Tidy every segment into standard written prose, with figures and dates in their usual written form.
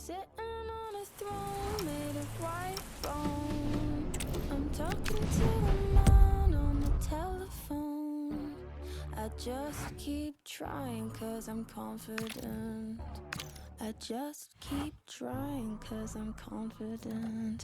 Sitting on a throne made of white bone. I'm talking to the man on the telephone. I just keep trying 'cause I'm confident. I just keep trying 'cause I'm confident.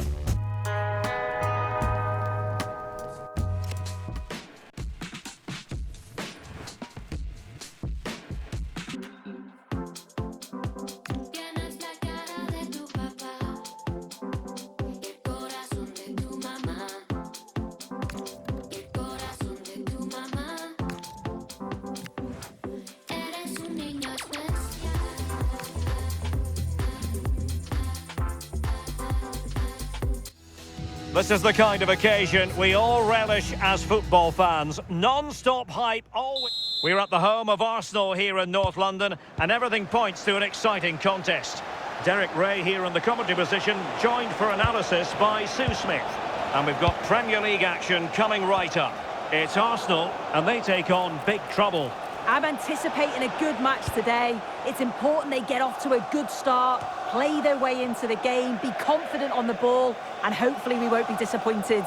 This is the kind of occasion we all relish as football fans. Non-stop hype always. We're at the home of Arsenal here in North London, and everything points to an exciting contest. Derek Ray here in the commentary position, joined for analysis by Sue Smith. And we've got Premier League action coming right up. It's Arsenal, and they take on big trouble. I'm anticipating a good match today. It's important they get off to a good start, play their way into the game, be confident on the ball, and hopefully we won't be disappointed.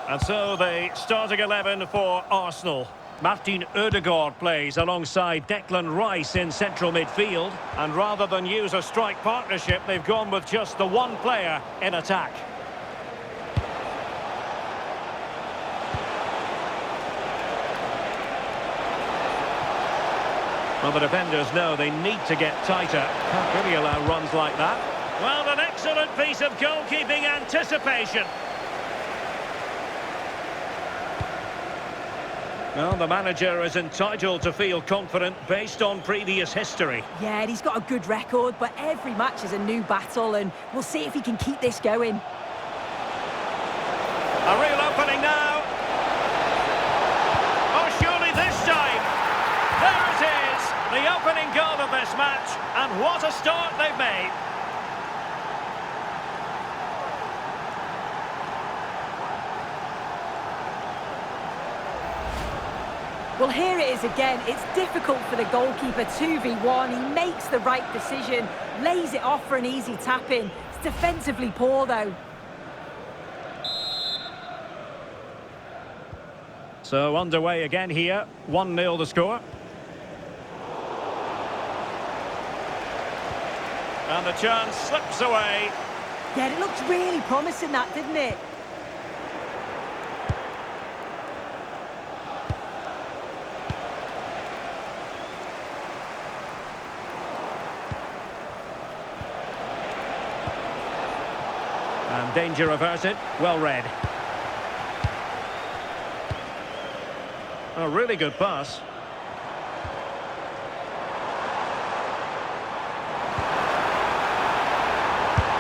And so the starting 11 for Arsenal. Martin Ødegaard plays alongside Declan Rice in central midfield. And rather than use a strike partnership, they've gone with just the one player in attack. Well, the defenders know they need to get tighter. Can't really allow runs like that. Well, an excellent piece of goalkeeping anticipation. Well, the manager is entitled to feel confident based on previous history. Yeah, and he's got a good record, but every match is a new battle, and we'll see if he can keep this going. A real opening now. Oh, surely this time. There it is, the opening goal of this match, and what a start they've made. Well, here it is again. It's difficult for the goalkeeper, 2v1. He makes the right decision, lays it off for an easy tap-in. It's defensively poor, though. So underway again here, 1-0 the score. And the chance slips away. Yeah, it looked really promising, that, didn't it? And danger averted, well read. A really good pass.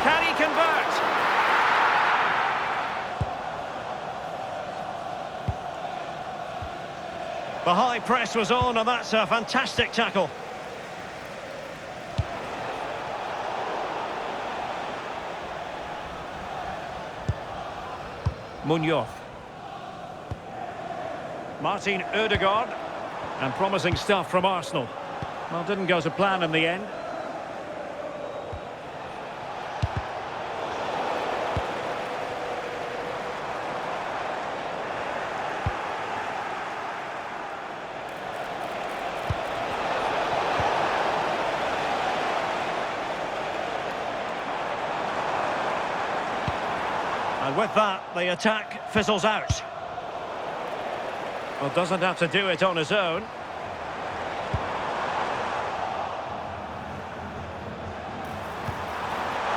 Can he convert? The high press was on, and that's a fantastic tackle. Munoz. Martin Ødegaard. And promising stuff from Arsenal. Well, didn't go to plan in the end. And with that, the attack fizzles out. Well, doesn't have to do it on his own.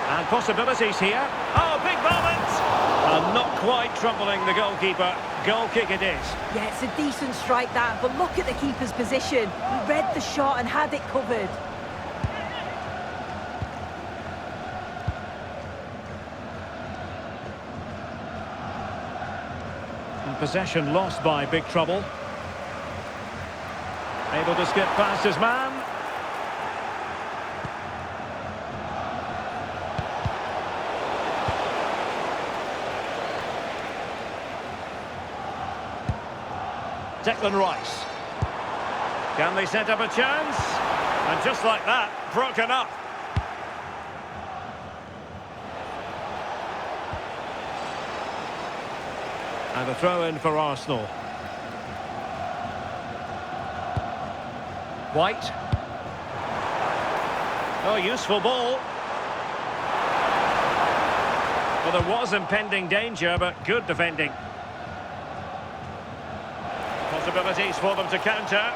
And possibilities here. Oh, big moment! And not quite troubling the goalkeeper. Goal kick it is. Yeah, it's a decent strike, that, but look at the keeper's position. He read the shot and had it covered. Possession lost by big trouble. Able to skip past his man. Declan Rice. Can they set up a chance? And just like that, broken up. And a throw in for Arsenal. White. Oh, useful ball. Well, there was impending danger, but good defending. Possibilities for them to counter.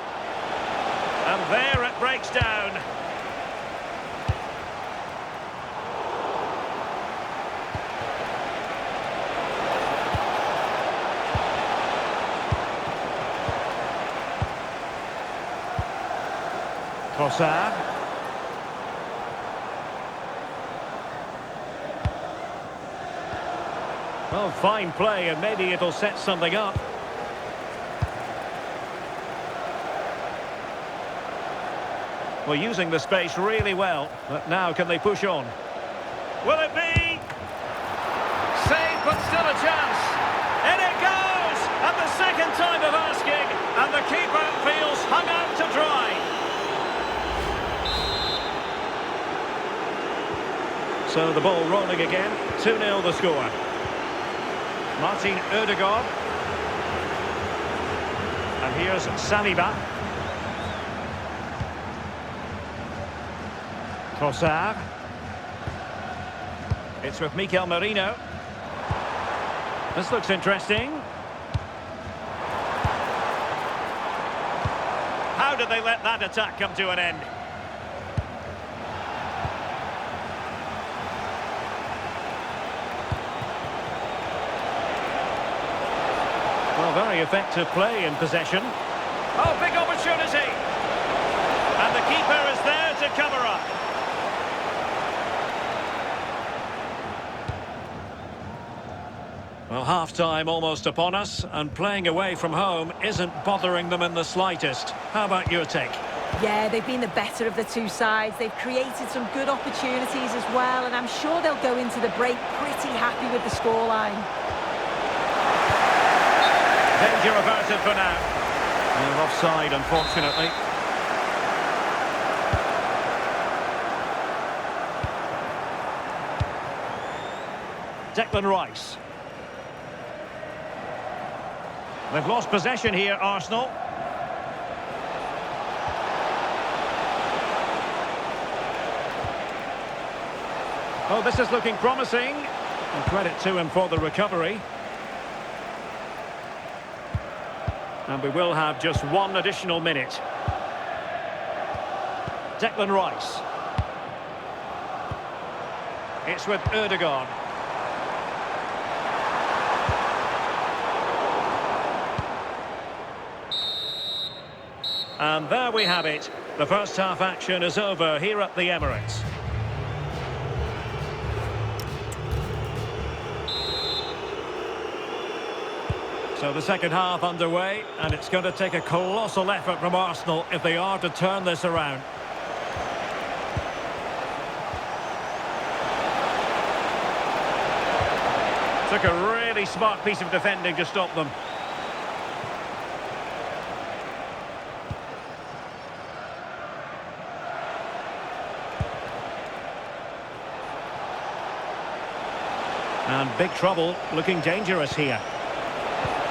And there it breaks down. Trossard. Well, fine play, and maybe it'll set something up. Well, using the space really well, but now can they push on? Will it be? Save, but still a chance. In it goes! And the second time of asking, and the keeper feels hung out to dry. So the ball rolling again, 2-0 the score. Martin Ødegaard. And here's Saliba. Trossard. It's with Mikel Merino. This looks interesting. How did they let that attack come to an end? Well, very effective play in possession. Oh, big opportunity! And the keeper is there to cover up. Well, half-time almost upon us, and playing away from home isn't bothering them in the slightest. How about your take? Yeah, they've been the better of the two sides. They've created some good opportunities as well, and I'm sure they'll go into the break pretty happy with the scoreline. Danger averted for now. They're offside, unfortunately. Declan Rice. They've lost possession here, Arsenal. Oh, this is looking promising. And credit to him for the recovery. And we will have just one additional minute. Declan Rice. It's with Ødegaard. And there we have it. The first half action is over here at the Emirates. So the second half underway, and it's going to take a colossal effort from Arsenal if they are to turn this around. Took a really smart piece of defending to stop them. And big trouble, looking dangerous here.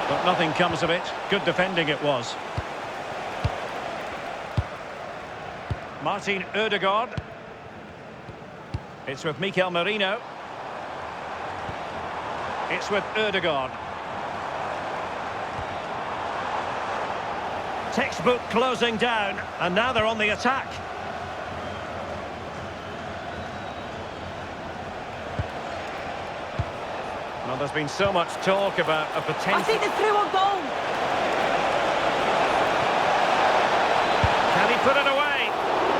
But nothing comes of it. Good defending it was. Martin Ødegaard. It's with Mikel Merino. It's with Ødegaard. Textbook closing down, and now they're on the attack. Well, there's been so much talk about a potential... I think they're through on goal. Can he put it away?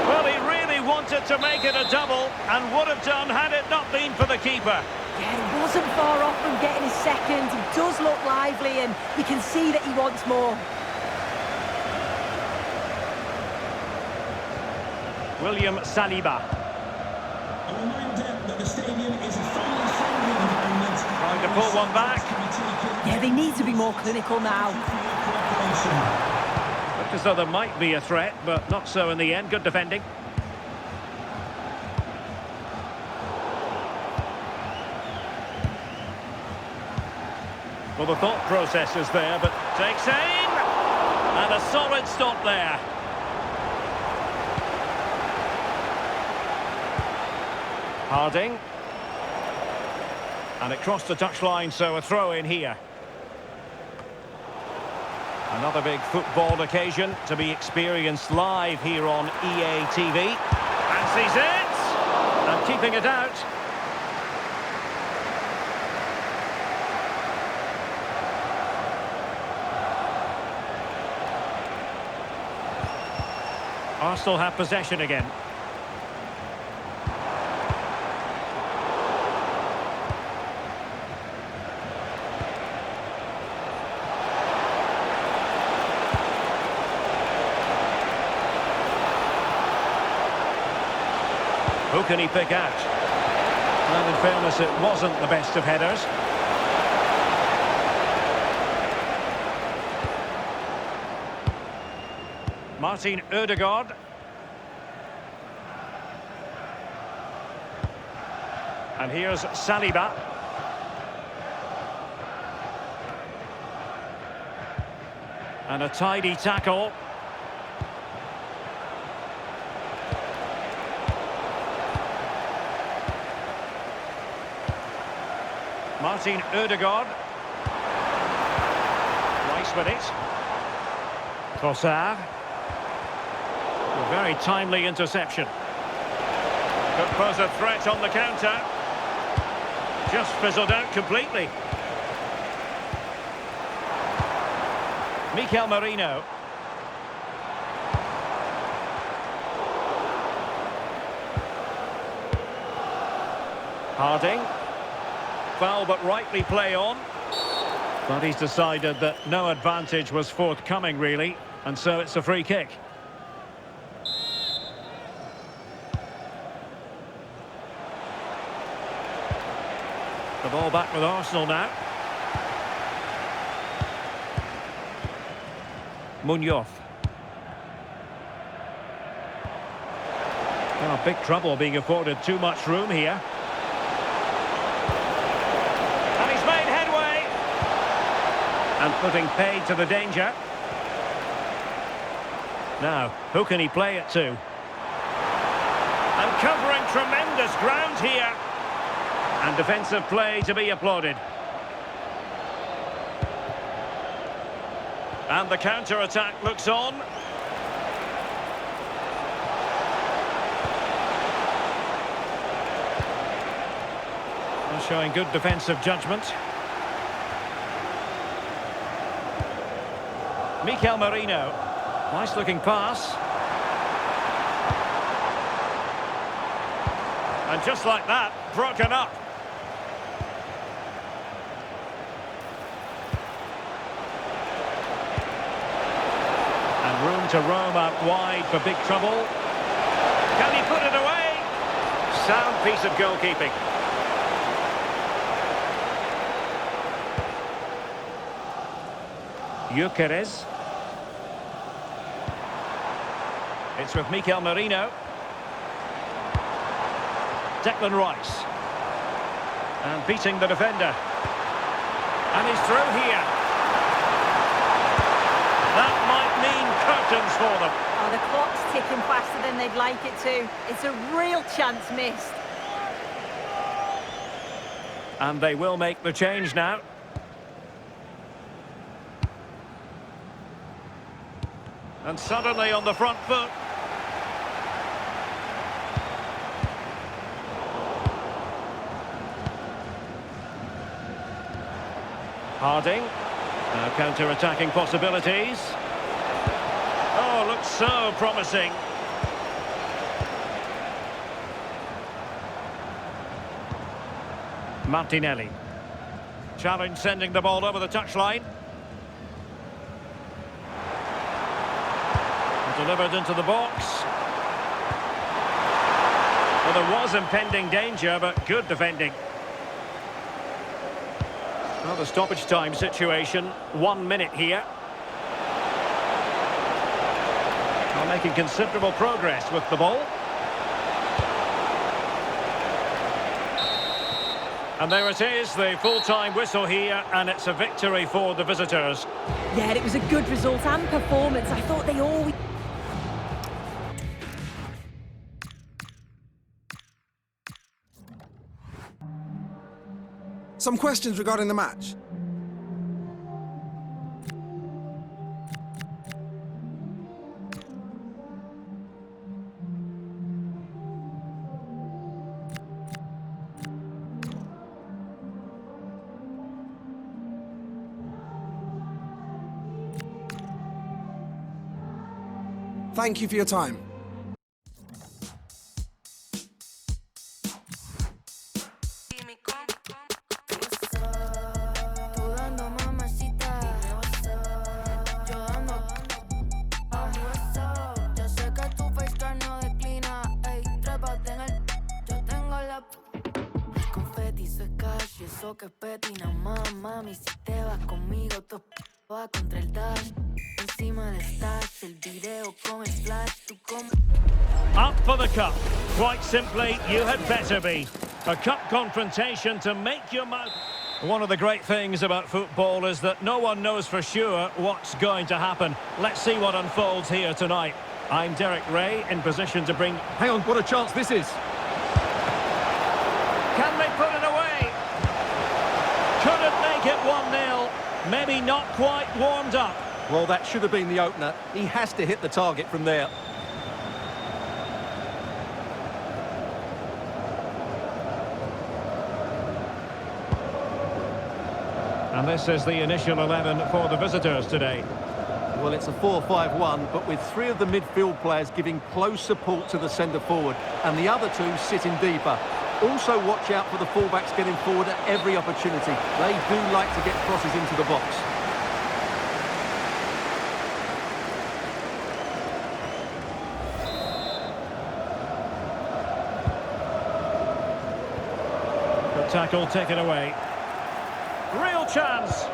Well, he really wanted to make it a double, and would have done had it not been for the keeper. Yeah, he wasn't far off from getting his second. He does look lively, and you can see that he wants more. William Saliba. A reminder that the stadium is a family-friendly environment. Trying to pull one back. Yeah, they need to be more clinical now. Looked as though there might be a threat, but not so in the end. Good defending. Well, the thought process is there, but takes aim! And a solid stop there. Harding. And it crossed the touchline, so a throw in here. Another big football occasion to be experienced live here on EA TV. Fancies it! And keeping it out. Arsenal have possession again. Who can he pick out? And in fairness, it wasn't the best of headers. Martin Ødegaard. And here's Saliba. And a tidy tackle. Martin Ødegaard. Rice with it. Trossard. A very timely interception. Could pose a threat on the counter. Just fizzled out completely. Mikel Merino. Harding. Foul but rightly play on. But he's decided that no advantage was forthcoming really, and so it's a free kick. The ball back with Arsenal now. Munoz. Oh, big trouble being afforded too much room here. And he's made headway. And putting paid to the danger. Now, who can he play it to? And covering tremendous ground here. And defensive play to be applauded. And the counter-attack looks on. And showing good defensive judgment. Mikel Merino. Nice looking pass. And just like that, broken up. Room to roam out wide for big trouble. Can he put it away? Sound piece of goalkeeping. Gyökeres. It's with Mikel Merino. Declan Rice. And beating the defender. And he's through here. That might mean curtains for them. Oh, the clock's ticking faster than they'd like it to. It's a real chance missed. And they will make the change now. And suddenly on the front foot. Harding. Now counter-attacking possibilities. Oh, looks so promising. Martinelli. Challenge sending the ball over the touchline. Delivered into the box. Well, there was impending danger, but good defending. Well, the stoppage time situation, 1 minute here. Well, making considerable progress with the ball. And there it is, the full-time whistle here, and it's a victory for the visitors. Yeah, it was a good result and performance. I thought they always... Some questions regarding the match. Thank you for your time. Que petina más, mami, si te vas conmigo, todo va contra el dash. Encima del stash, el video con el flash, tú como... Up for the cup. Quite simply, you had better be. A cup confrontation to make your mouth... One of the great things about football is that no one knows for sure what's going to happen. Let's see what unfolds here tonight. I'm Derek Ray, in position to bring... Hang on, what a chance this is. Can they put it away? Couldn't make it 1-0. Maybe not quite warmed up. Well, that should have been the opener. He has to hit the target from there. And this is the initial 11 for the visitors today. Well, it's a 4-5-1, but with three of the midfield players giving close support to the centre-forward, and the other two sitting deeper. Also watch out for the fullbacks getting forward at every opportunity. They do like to get crosses into the box. The tackle taken away. Real chance.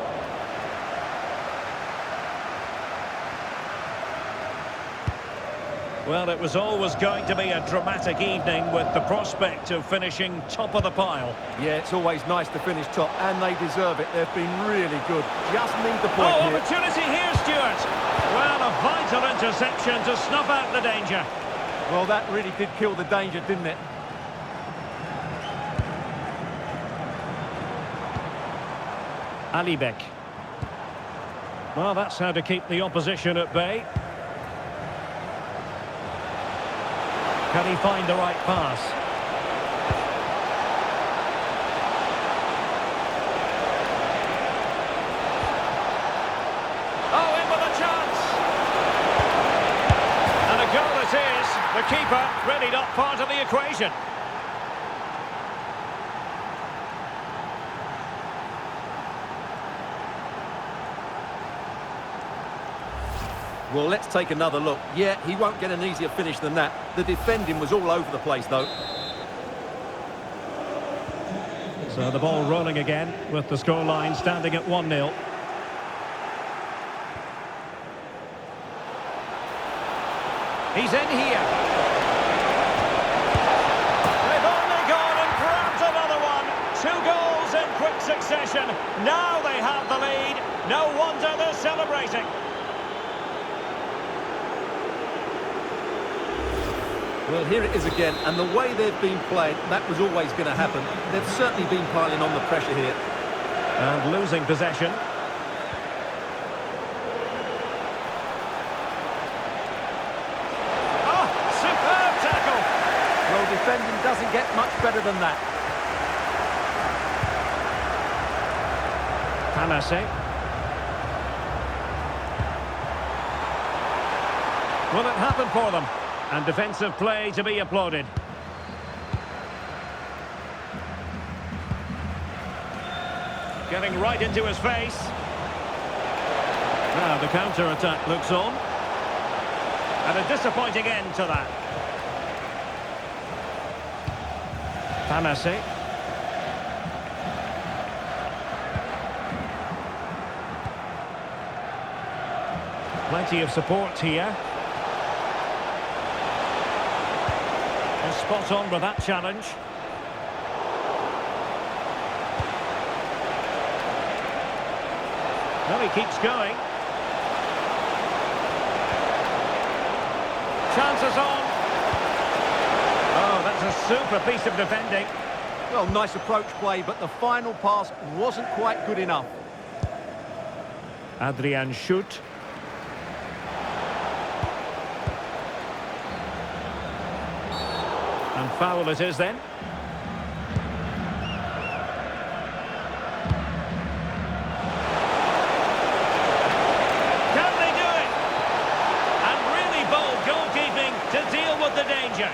Well, it was always going to be a dramatic evening with the prospect of finishing top of the pile. Yeah, it's always nice to finish top, and they deserve it. They've been really good. Just need the point here. Opportunity here, Stuart. Well, a vital interception to snuff out the danger. Well, that really did kill the danger, didn't it? Alibek. Well, that's how to keep the opposition at bay. Can he find the right pass? Oh, in with a chance! And a goal it is. The keeper really not part of the equation. Well, let's take another look. Yeah, he won't get an easier finish than that. The defending was all over the place, though. So the ball rolling again with the scoreline standing at 1-0. He's in here. They've only gone and grabbed another one. 2 goals in quick succession. Now they have the lead. No wonder they're celebrating. Well, here it is again, and the way they've been playing, that was always going to happen. They've certainly been piling on the pressure here. And losing possession. Oh, superb tackle! Well, defending doesn't get much better than that. Tanase. Will it happen for them? And defensive play to be applauded. Getting right into his face. Now the counter-attack looks on. And a disappointing end to that. Tanase. Plenty of support here. And spot on with that challenge. Well, he keeps going. Chances on. Oh, that's a super piece of defending. Well, nice approach play, but the final pass wasn't quite good enough. Adrian Schutt. And foul it is then. Can they do it? And really bold goalkeeping to deal with the danger.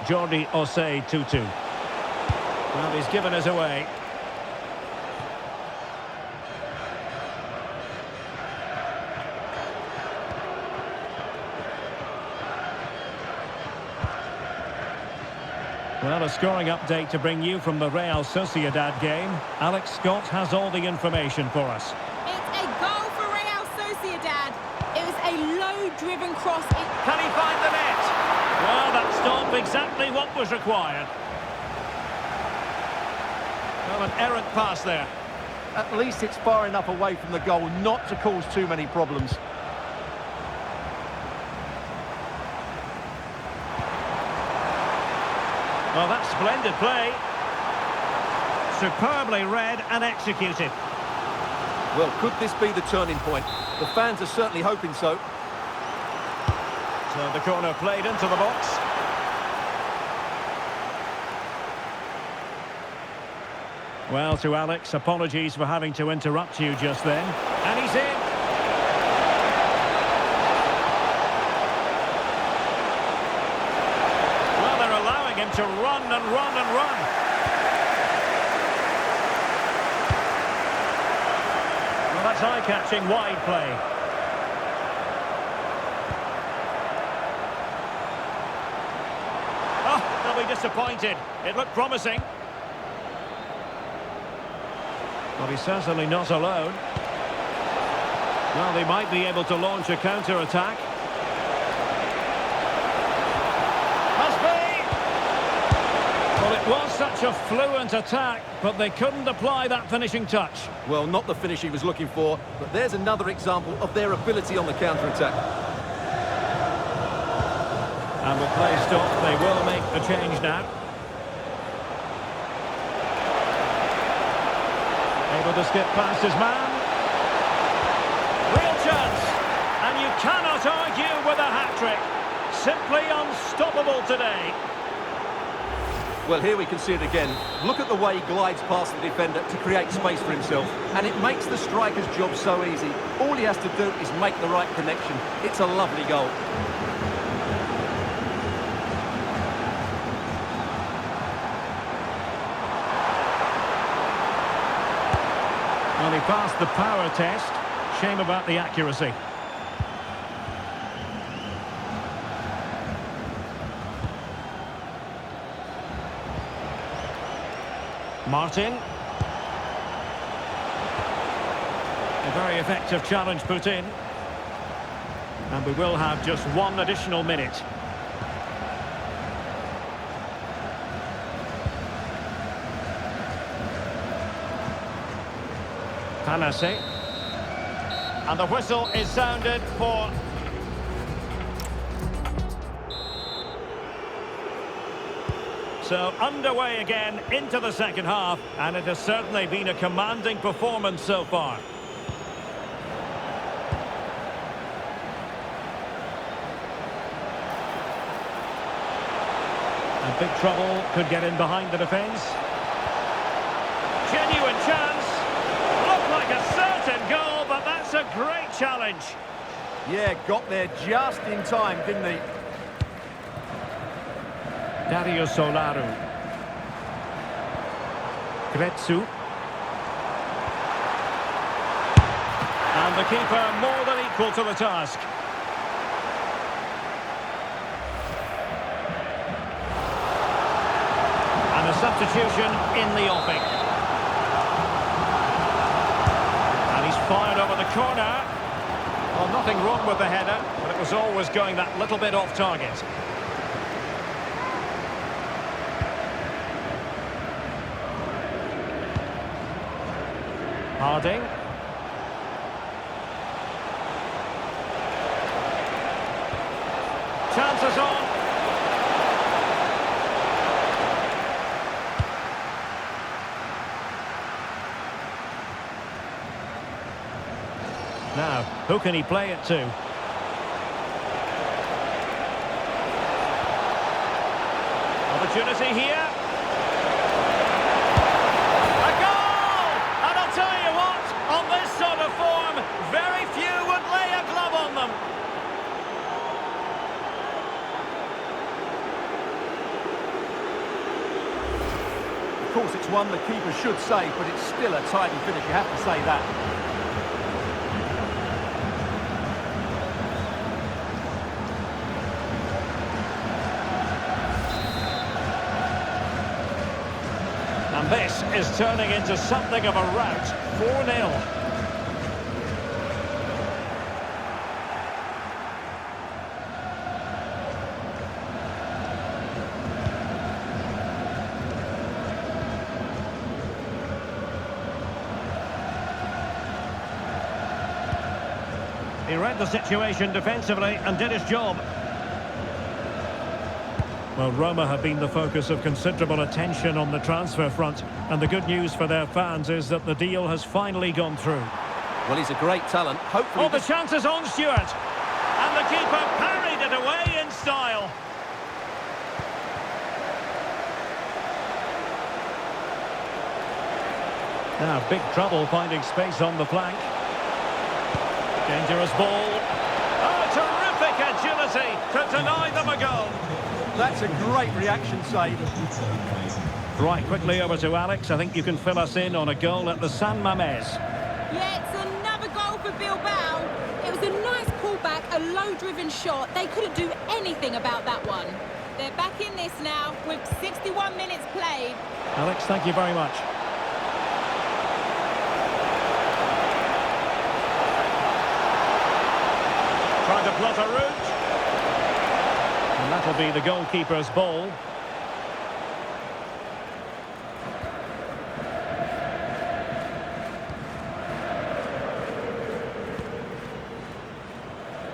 Jordi Osei Tutu. Well, he's given us away. Well, a scoring update to bring you from the Real Sociedad game. Alex Scott has all the information for us. It's a goal for Real Sociedad. It was a low-driven cross. Can he find the net? Well, that stopped exactly what was required. Well, an errant pass there. At least it's far enough away from the goal not to cause too many problems. Well, that's splendid play. Superbly read and executed. Well, could this be the turning point? The fans are certainly hoping so. So the corner played into the box. Well, to Alex, apologies for having to interrupt you just then. And he's in. Well, they're allowing him to run and run and run. Well, that's eye-catching wide play. Oh, they'll be disappointed. It looked promising. Well, he's certainly not alone. Well, they might be able to launch a counter-attack. Must be! Well, it was such a fluent attack, but they couldn't apply that finishing touch. Well, not the finish he was looking for, but there's another example of their ability on the counter-attack. And with play stopped, they will make the change now. Able to skip past his man. Real chance. And you cannot argue with a hat-trick. Simply unstoppable today. Well, here we can see it again. Look at the way he glides past the defender to create space for himself. And it makes the striker's job so easy. All he has to do is make the right connection. It's a lovely goal. Well, he passed the power test. Shame about the accuracy. Martin. A very effective challenge put in. And we will have just one additional minute. Panase. And the whistle is sounded for... So underway again into the second half, and it has certainly been a commanding performance so far. And big trouble could get in behind the defence. Genuine chance. Looked like a certain goal, but that's a great challenge. Yeah, got there just in time, didn't he? Dario Solaru. Kretsu. And the keeper more than equal to the task. And a substitution in the offing. And he's fired over the corner. Well, nothing wrong with the header, but it was always going that little bit off target. Harding. Chances on. Now, who can he play it to? Opportunity here. A goal! And I'll tell you what, on this sort of form, very few would lay a glove on them. Of course, it's one the keeper should save, but it's still a tidy finish, you have to say that. And this is turning into something of a rout. 4-0. He read the situation defensively and did his job. Well, Roma have been the focus of considerable attention on the transfer front, and the good news for their fans is that the deal has finally gone through. Well, he's a great talent. Hopefully... Oh, the chance is on, Stuart! And the keeper parried it away in style. Now, big trouble finding space on the flank. Dangerous ball. Oh, terrific agility to deny them a goal. That's a great reaction save. Right, quickly over to Alex. I think you can fill us in on a goal at the San Mamés. Yeah, it's another goal for Bilbao. It was a nice pullback, a low-driven shot. They couldn't do anything about that one. They're back in this now with 61 minutes played. Alex, thank you very much. Trying to plot a route. And that'll be the goalkeeper's ball.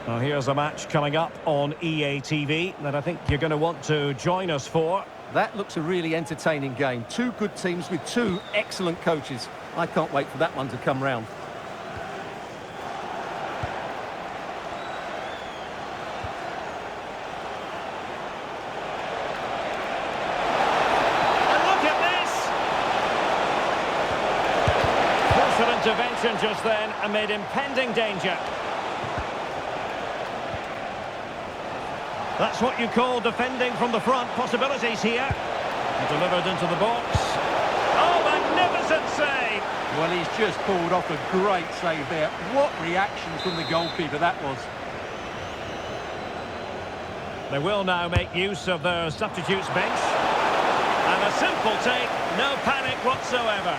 Now here's a match coming up on EA TV that I think you're going to want to join us for. That looks a really entertaining game. Two good teams with two excellent coaches. I can't wait for that one to come round. Intervention just then amid impending danger. That's what you call defending from the front. Possibilities here. Delivered into the box. Oh, magnificent save! Well, he's just pulled off a great save there. What reaction from the goalkeeper that was. They will now make use of their substitutes bench. And a simple take, no panic whatsoever.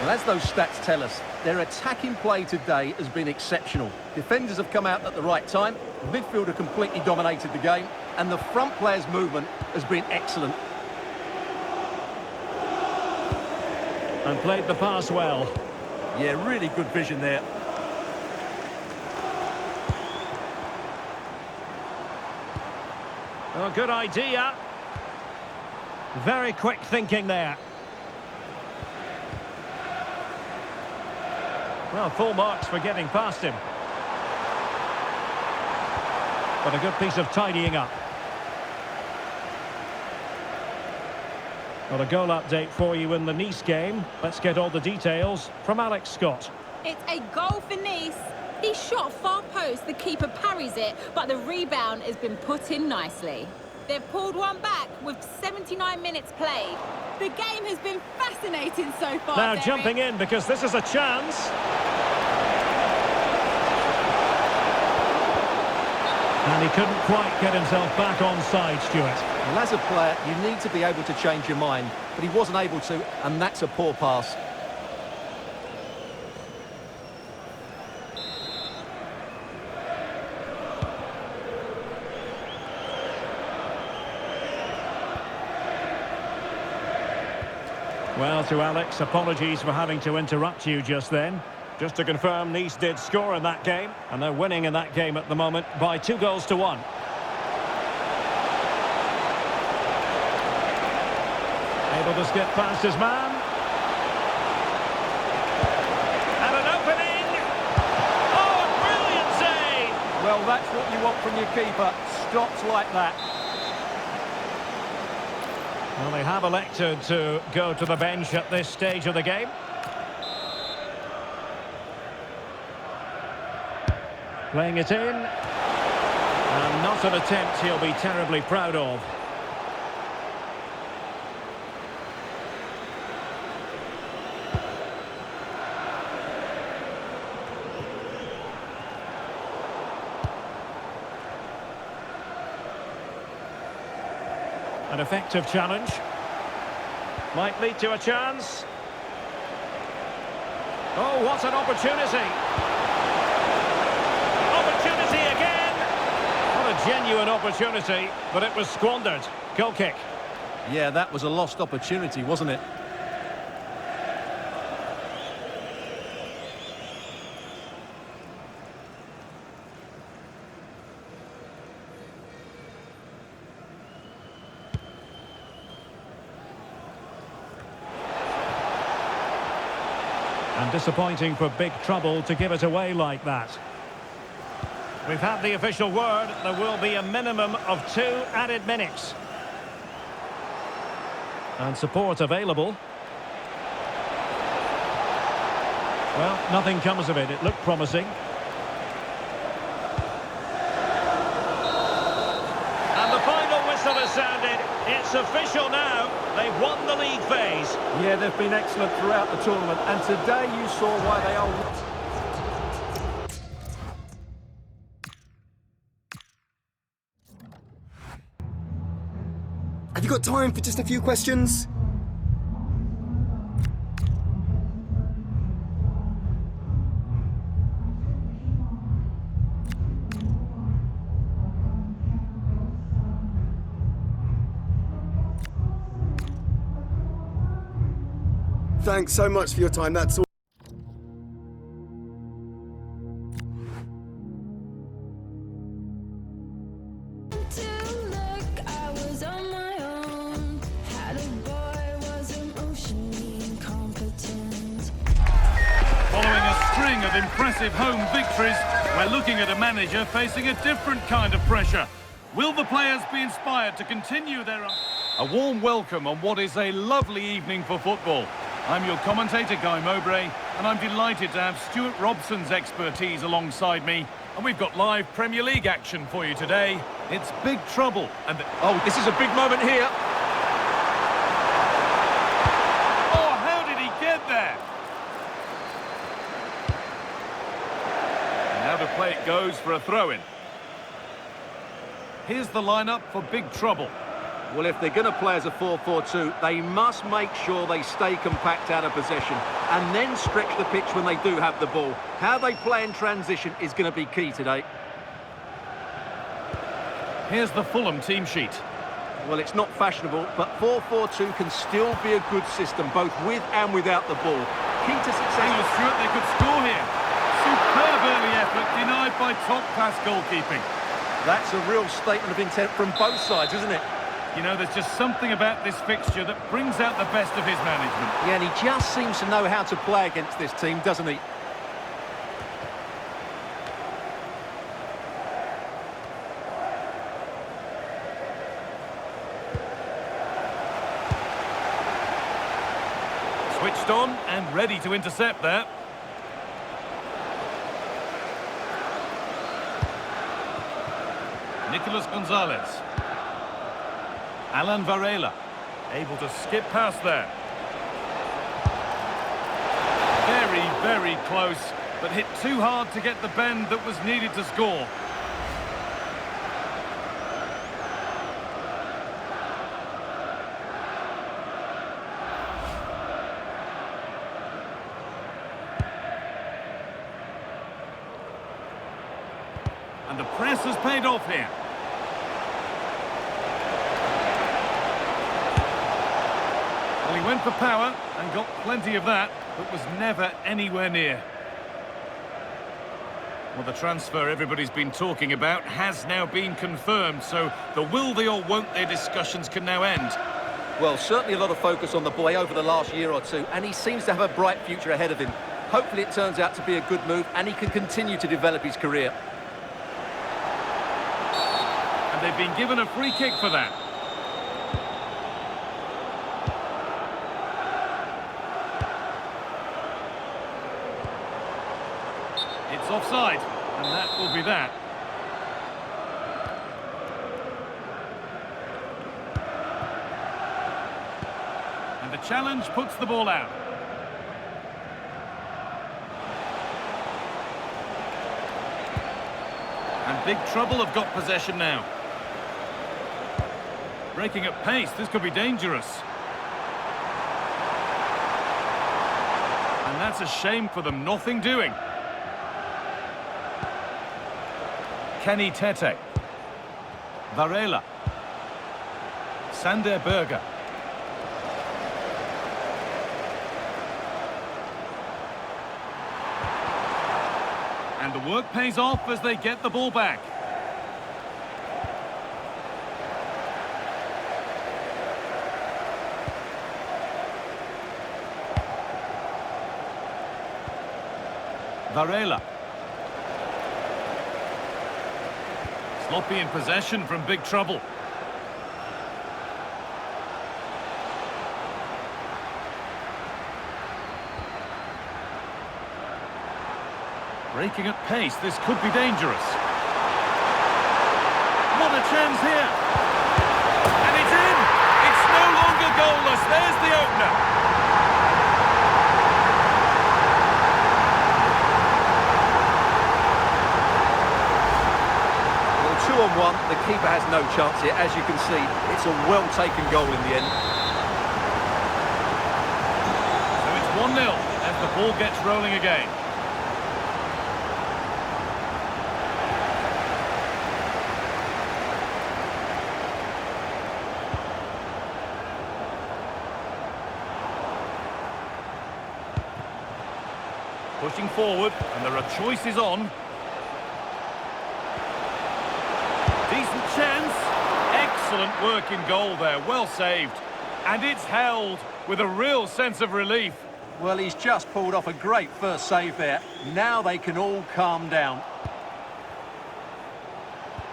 Well, as those stats tell us, their attacking play today has been exceptional. Defenders have come out at the right time, midfield have completely dominated the game, and the front players' movement has been excellent. And played the pass well. Yeah, really good vision there. Oh, good idea. Very quick thinking there. Well, full marks for getting past him. But a good piece of tidying up. Well, a goal update for you in the Nice game. Let's get all the details from Alex Scott. It's a goal for Nice. He shot far post, the keeper parries it, but the rebound has been put in nicely. They've pulled one back with 79 minutes played. The game has been fascinating so far, Now Derek. jumping in because this is a chance. And he couldn't quite get himself back on side, Stuart. Well, as a player, you need to be able to change your mind, but he wasn't able to, and that's a poor pass. Well, to Alex, apologies for having to interrupt you just then. Just to confirm, Nice did score in that game, and they're winning in that game at the moment by 2-1. Able to skip past his man. And an opening! Oh, a brilliant save! Well, that's what you want from your keeper. Stops like that. Well, they have elected to go to the bench at this stage of the game. Playing it in. And not an attempt he'll be terribly proud of. An effective challenge. Might lead to a chance. Oh, what an opportunity. Opportunity again. What a genuine opportunity, but it was squandered. Goal kick. Yeah, that was a lost opportunity, wasn't it? And disappointing for Big Trouble to give it away like that. We've had the official word. There will be a minimum of 2 added minutes. And support available. Well, nothing comes of it. It looked promising. And the final whistle has sounded. It's official now. They've won the league phase. Yeah, they've been excellent throughout the tournament, and today you saw why they are... Have you got time for just a few questions? Thanks so much for your time, that's all. To look, I was on my own. Had a boy, was emotionally incompetent. Following a string of impressive home victories, we're looking at a manager facing a different kind of pressure. Will the players be inspired to continue their... A warm welcome on what is a lovely evening for football. I'm your commentator, Guy Mowbray, and I'm delighted to have Stuart Robson's expertise alongside me. And we've got live Premier League action for you today. It's Big Trouble. And Oh, this is a big moment here. oh, how did he get there? And now the play it goes for a throw-in. Here's the lineup for Big Trouble. Well, if they're going to play as a 4-4-2, they must make sure they stay compact out of possession and then stretch the pitch when they do have the ball. How they play in transition is going to be key today. Here's the Fulham team sheet. Well, it's not fashionable, but 4-4-2 can still be a good system, both with and without the ball. Key to success... Hang on, Stuart, they could score here. Superb early effort, denied by top-class goalkeeping. That's a real statement of intent from both sides, isn't it? You know, there's just something about this fixture that brings out the best of his management. Yeah, and he just seems to know how to play against this team, doesn't he? Switched on and ready to intercept there. Nicolas Gonzalez. Alan Varela, able to skip past there. Very, very close, but hit too hard to get the bend that was needed to score. And the press has paid off here. Well, he went for power and got plenty of that, but was never anywhere near. Well, the transfer everybody's been talking about has now been confirmed, so the will they or won't they discussions can now end. Well, certainly a lot of focus on the boy over the last year or two, and he seems to have a bright future ahead of him. Hopefully it turns out to be a good move, and he can continue to develop his career. And they've been given a free kick for that. It's offside, and that will be that. And the challenge puts the ball out. And big trouble have got possession now. Breaking at pace, this could be dangerous. And that's a shame for them, nothing doing. Kenny Tete. Varela. Sander Berger. And the work pays off as they get the ball back. Varela. Sloppy in possession from big trouble. Breaking at pace, this could be dangerous. What a chance here! And it's in! It's no longer goalless, there's the opener! Well, 2-on-1, the keeper has no chance here. As you can see, it's a well-taken goal in the end. So it's 1-0 as the ball gets rolling again. Pushing forward, and there are choices on. Decent chance. Excellent work in goal there, well saved. And it's held with a real sense of relief. Well, he's just pulled off a great first save there. Now they can all calm down.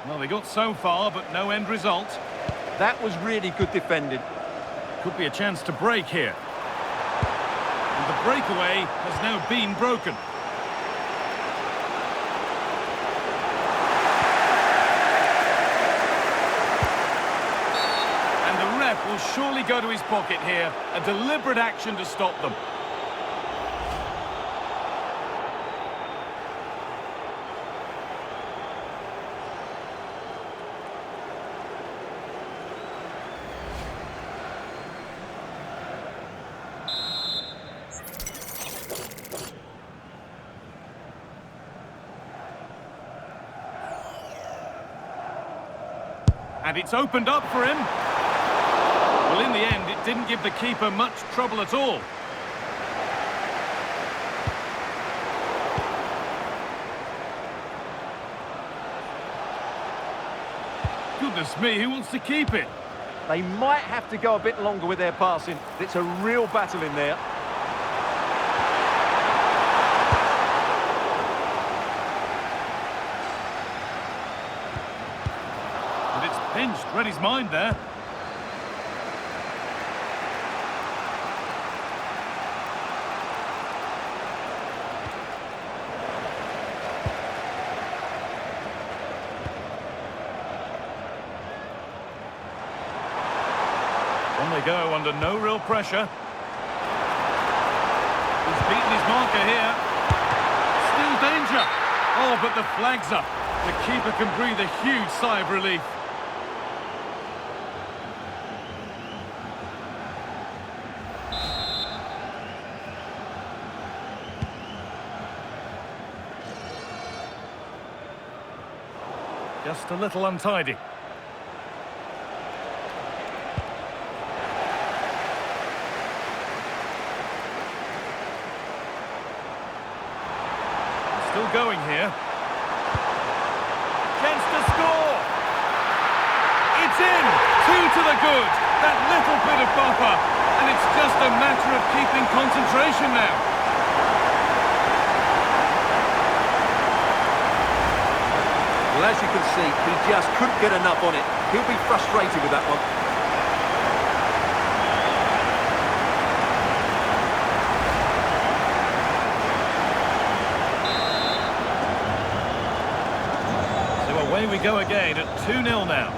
Well, they got so far, but no end result. That was really good defending. Could be a chance to break here. And the breakaway has now been broken. And the ref will surely go to his pocket here. A deliberate action to stop them. And it's opened up for him. Well, in the end, it didn't give the keeper much trouble at all. Goodness me, who wants to keep it? They might have to go a bit longer with their passing. It's a real battle in there. Pinched, read his mind there. On they go under no real pressure. He's beaten his marker here. Still danger. Oh, but the flag's up. The keeper can breathe a huge sigh of relief. Just a little untidy. to score! It's in! 2 to the good! That little bit of buffer, and it's just a matter of keeping concentration now. Well, as you can see, he just couldn't get enough on it. He'll be frustrated with that one. So away we go again at 2-0 now.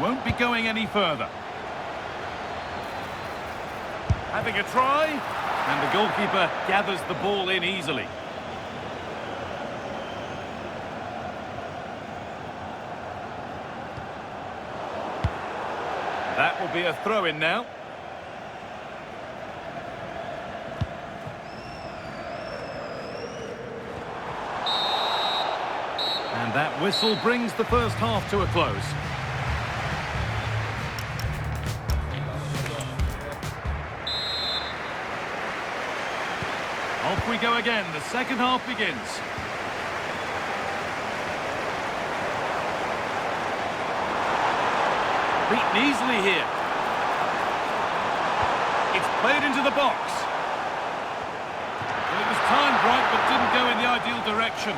Won't be going any further. Having a try, and the goalkeeper gathers the ball in easily. That will be a throw-in now. And that whistle brings the first half to a close. Off we go again, the second half begins. Beaten easily here. It's played into the box. Well, it was timed right, but didn't go in the ideal direction.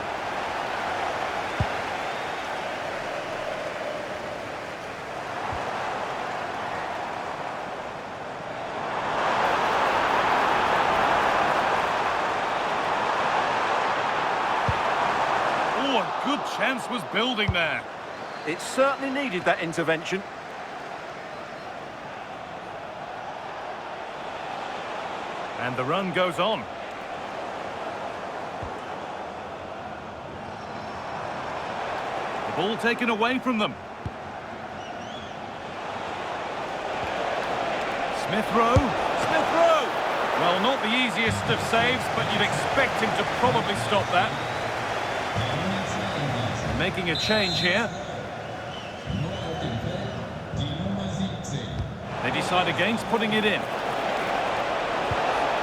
Good chance was building there. It certainly needed that intervention. And the run goes on. The ball taken away from them. Smith Rowe. Smith Rowe! Well, not the easiest of saves, but you'd expect him to probably stop that. Making a change here. They decide against putting it in.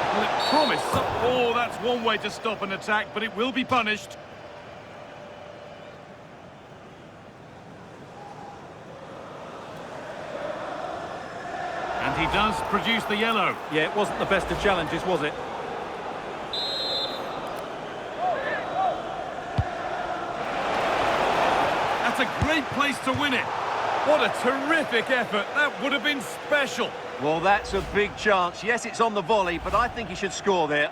Well, it promised. Oh, that's one way to stop an attack, but it will be punished. And he does produce the yellow. Yeah, it wasn't the best of challenges, was it? That's a great place to win it. What a terrific effort. That would have been special. Well, that's a big chance. Yes, it's on the volley, but I think he should score there.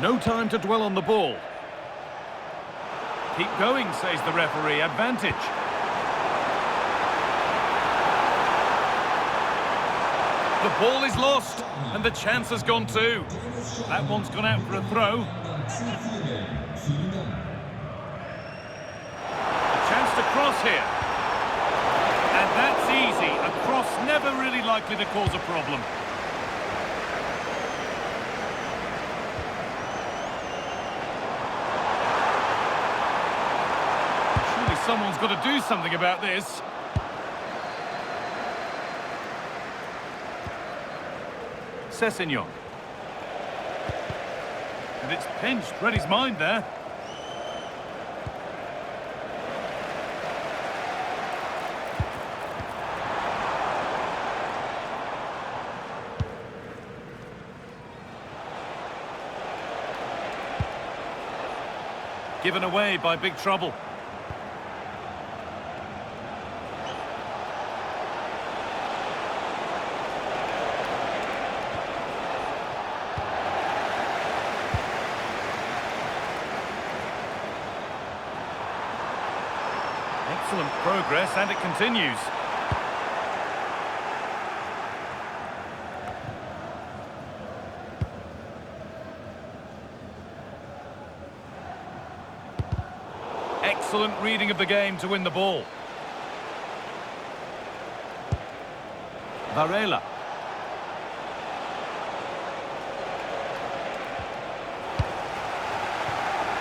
No time to dwell on the ball. Keep going, says the referee. Advantage. The ball is lost, and the chance has gone too. That one's gone out for a throw. A chance to cross here. And that's easy. A cross never really likely to cause a problem. Surely someone's got to do something about this. Sessegnon. And it's pinched. Read his mind there. Given away by big trouble. Excellent progress, and it continues. Excellent reading of the game to win the ball. Varela.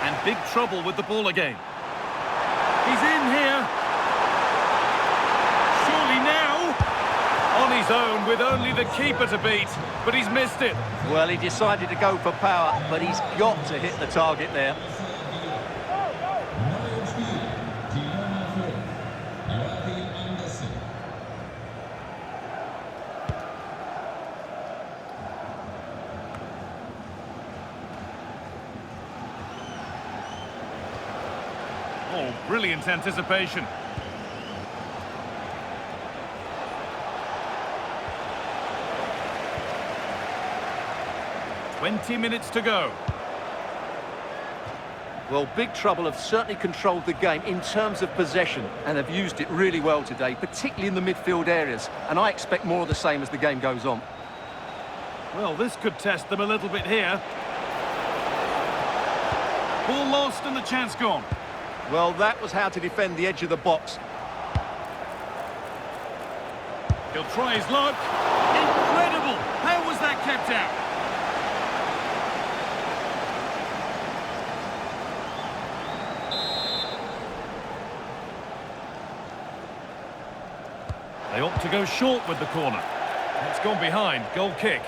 And big trouble with the ball again. He's in here. Surely now. On his own with only the keeper to beat, but he's missed it. Well, he decided to go for power, but he's got to hit the target there. Oh, brilliant anticipation. "20 minutes to go." Well, Big Trouble have certainly controlled the game in terms of possession and have used it really well today, particularly in the midfield areas. And I expect more of the same as the game goes on. Well, this could test them a little bit here. Ball lost and the chance gone. Well, that was how to defend the edge of the box. He'll try his luck. Incredible! How was that kept out? They opt to go short with the corner. It's gone behind. Goal kick.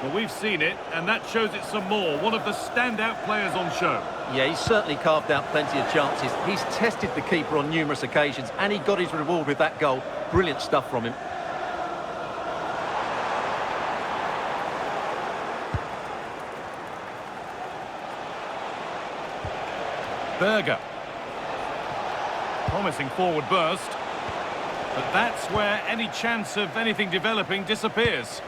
Well, we've seen it, and that shows it some more. One of the standout players on show. Yeah, he's certainly carved out plenty of chances. He's tested the keeper on numerous occasions, and he got his reward with that goal. Brilliant stuff from him. Berger. Promising forward burst. But that's where any chance of anything developing disappears.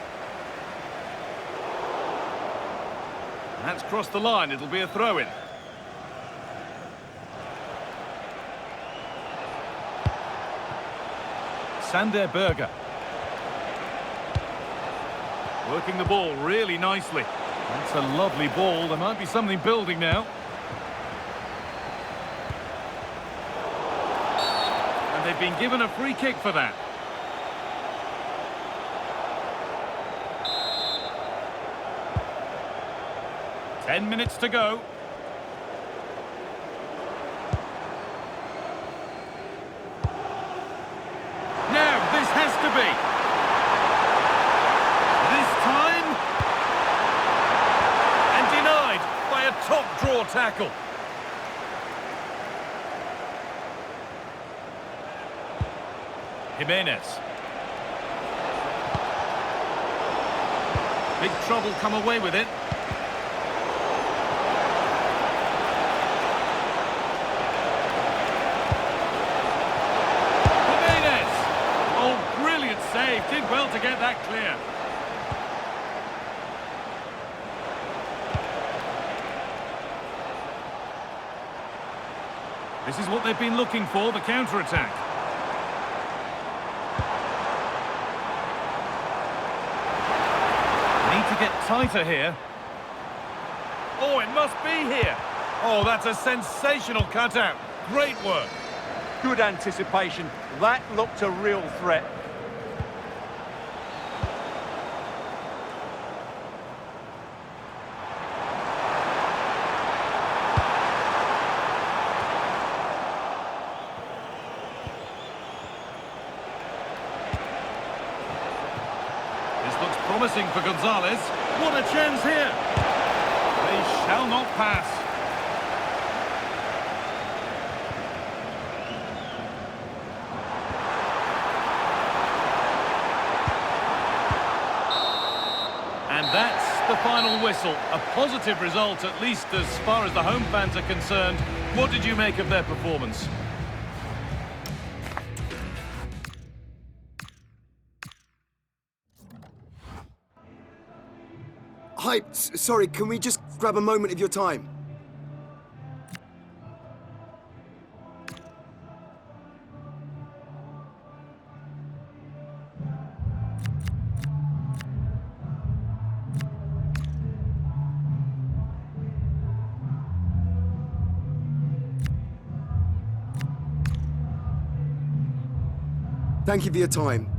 That's crossed the line. It'll be a throw-in. Sander Berger. Working the ball really nicely. That's a lovely ball. There might be something building now. And they've been given a free kick for that. Ten minutes to go. Now, this has to be. This time. And denied by a top draw tackle. Jimenez. Big trouble come away with it. Save. Did well to get that clear. This is what they've been looking for, the counter-attack. Need to get tighter here. Oh, it must be here. Oh, that's a sensational cutout. Great work. Good anticipation. That looked a real threat. Promising for Gonzalez. What a chance here. They shall not pass. And that's the final whistle. A positive result, at least as far as the home fans are concerned. What did you make of their performance? Hi, sorry, can we just grab a moment of your time? Thank you for your time.